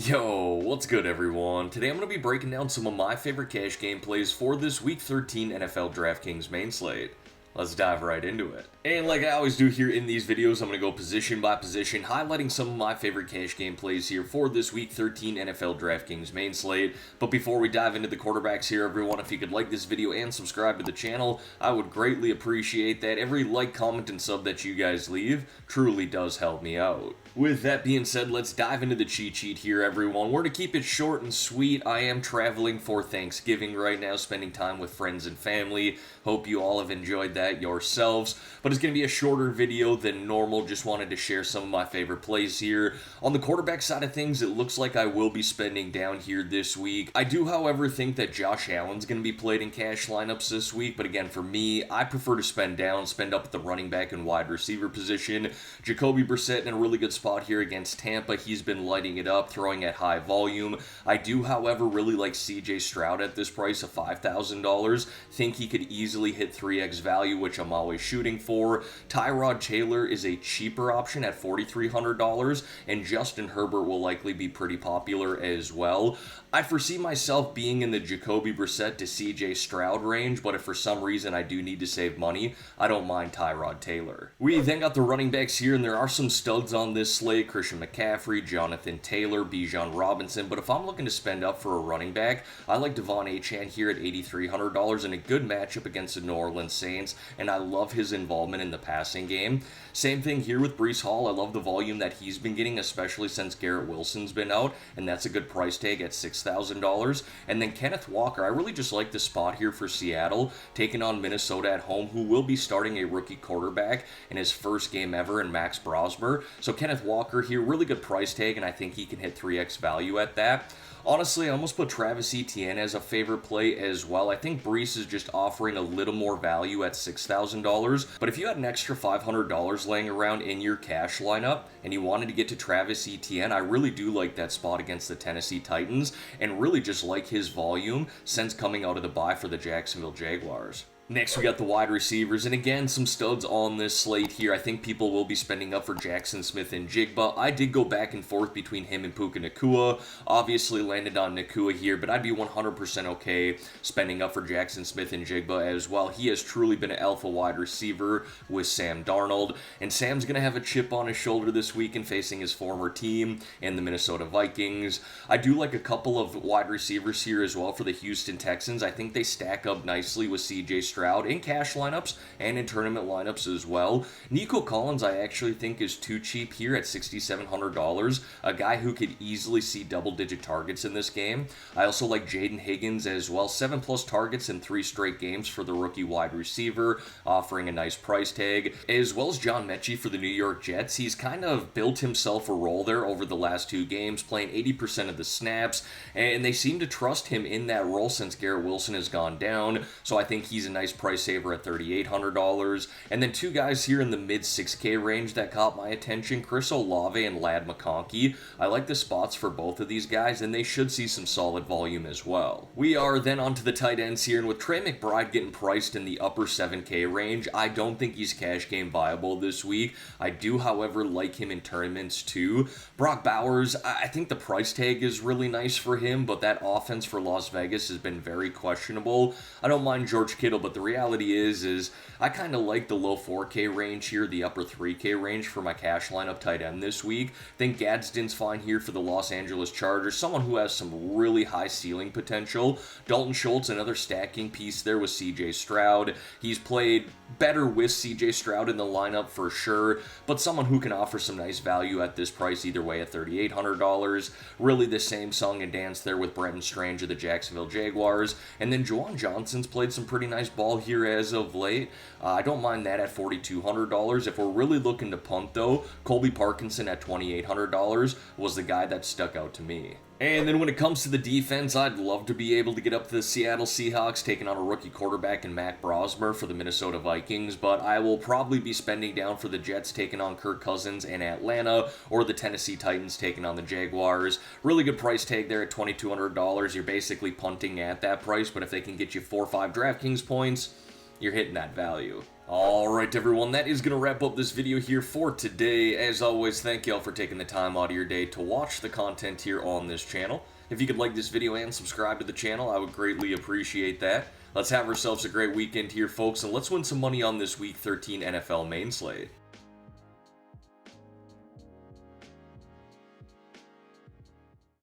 Yo, what's good everyone? Today I'm going to be breaking down some of my favorite cash game plays for this Week 13 NFL DraftKings main slate. Let's dive right into it. And like I always do here in these videos, I'm going to go position by position, highlighting some of my favorite cash game plays here for this Week 13 NFL DraftKings main slate. But before we dive into the quarterbacks here, everyone, if you could like this video and subscribe to the channel, I would greatly appreciate that. Every like, comment, and sub that you guys leave truly does help me out. With that being said, let's dive into the cheat sheet here, everyone. We're to keep it short and sweet. I am traveling for Thanksgiving right now, spending time with friends and family. Hope you all have enjoyed that yourselves. But it's going to be a shorter video than normal. Just wanted to share some of my favorite plays here. On the quarterback side of things, it looks like I will be spending down here this week. I do, however, think that Josh Allen's going to be played in cash lineups this week. But again, for me, I prefer to spend down, spend up at the running back and wide receiver position. Jacoby Brissett in a really good spot here against Tampa. He's been lighting it up, throwing at high volume. I do, however, really like CJ Stroud at this price of $5,000. Think he could easily hit 3x value, which I'm always shooting for. Tyrod Taylor is a cheaper option at $4,300, and Justin Herbert will likely be pretty popular as well. I foresee myself being in the Jacoby Brissett to CJ Stroud range, but if for some reason I do need to save money, I don't mind Tyrod Taylor. We then got the running backs here, and there are some studs on this slate: Christian McCaffrey, Jonathan Taylor, Bijan Robinson. But if I'm looking to spend up for a running back, I like Devon Achane here at $8,300 in a good matchup against the New Orleans Saints, and I love his involvement in the passing game. Same thing here with Breece Hall. I love the volume that he's been getting, especially since Garrett Wilson's been out, and that's a good price tag at $6,000. And then Kenneth Walker, I really just like the spot here for Seattle, taking on Minnesota at home, who will be starting a rookie quarterback in his first game ever in Max Brosmer. So Kenneth Walker here, really good price tag, and I think he can hit 3x value at that. Honestly, I almost put Travis Etienne as a favorite play as well. I think Breece is just offering a little more value at $6,000. But if you had an extra $500 laying around in your cash lineup and you wanted to get to Travis Etienne, I really do like that spot against the Tennessee Titans and really just like his volume since coming out of the bye for the Jacksonville Jaguars. Next, we got the wide receivers, and again, some studs on this slate here. I think people will be spending up for Jackson Smith and Jigba. I did go back and forth between him and Puka Nacua. Obviously landed on Nacua here, but I'd be 100% okay spending up for Jackson Smith and Jigba as well. He has truly been an alpha wide receiver with Sam Darnold, and Sam's going to have a chip on his shoulder this week in facing his former team and the Minnesota Vikings. I do like a couple of wide receivers here as well for the Houston Texans. I think they stack up nicely with CJ Stroud in cash lineups and in tournament lineups as well. Nico Collins I actually think is too cheap here at $6,700, a guy who could easily see double-digit targets in this game. I also like Jaden Higgins as well, 7+ targets in 3 straight games for the rookie wide receiver, offering a nice price tag, as well as John Mechie for the New York Jets. He's kind of built himself a role there over the last 2 games, playing 80% of the snaps, and they seem to trust him in that role since Garrett Wilson has gone down, so I think he's a nice price saver at $3,800. And then 2 guys here in the mid 6K range that caught my attention: Chris Olave and Ladd McConkey. I like the spots for both of these guys, and they should see some solid volume as well. We are then onto the tight ends here, and with Trey McBride getting priced in the upper 7K range, I don't think he's cash game viable this week. I do, however, like him in tournaments too. Brock Bowers, I think the price tag is really nice for him, but that offense for Las Vegas has been very questionable. I don't mind George Kittle, but the reality is I kind of like the low 4K range here, the upper 3K range for my cash lineup tight end this week. Think Gadsden's fine here for the Los Angeles Chargers, someone who has some really high ceiling potential. Dalton Schultz, another stacking piece there with CJ Stroud. He's played better with CJ Stroud in the lineup for sure, but someone who can offer some nice value at this price either way at $3,800. Really the same song and dance there with Brenton Strange of the Jacksonville Jaguars. And then Juwan Johnson's played some pretty nice ball here as of late. I don't mind that at $4,200. If we're really looking to punt though, Colby Parkinson at $2,800 was the guy that stuck out to me. And then when it comes to the defense, I'd love to be able to get up to the Seattle Seahawks, taking on a rookie quarterback in Matt Brosmer for the Minnesota Vikings, but I will probably be spending down for the Jets taking on Kirk Cousins in Atlanta, or the Tennessee Titans taking on the Jaguars. Really good price tag there at $2,200. You're basically punting at that price, but if they can get you 4 or 5 DraftKings points, you're hitting that value. Alright everyone, that is going to wrap up this video here for today. As always, thank y'all for taking the time out of your day to watch the content here on this channel. If you could like this video and subscribe to the channel, I would greatly appreciate that. Let's have ourselves a great weekend here, folks, and let's win some money on this Week 13 NFL main slate.